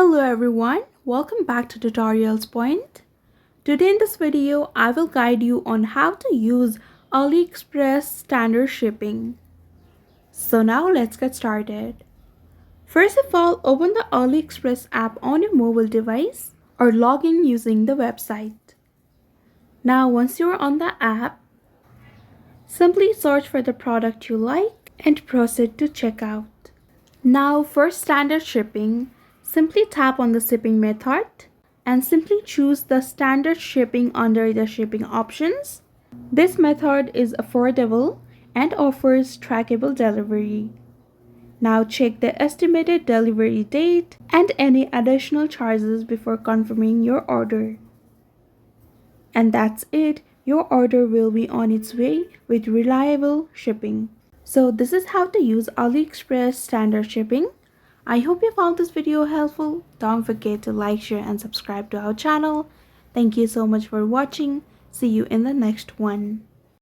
Hello everyone, welcome back to Tutorials Point. Today in this video, I will guide you on how to use AliExpress Standard Shipping. So now let's get started. First of all, open the AliExpress app on your mobile device or log in using the website. Now once you're on the app, simply search for the product you like and proceed to checkout. Now for standard shipping, simply tap on the shipping method and simply choose the standard shipping under the shipping options. This method is affordable and offers trackable delivery. Now check the estimated delivery date and any additional charges before confirming your order. And that's it, your order will be on its way with reliable shipping. So this is how to use AliExpress Standard Shipping. I hope you found this video helpful. Don't forget to like, share and subscribe to our channel. Thank you so much for watching. See you in the next one.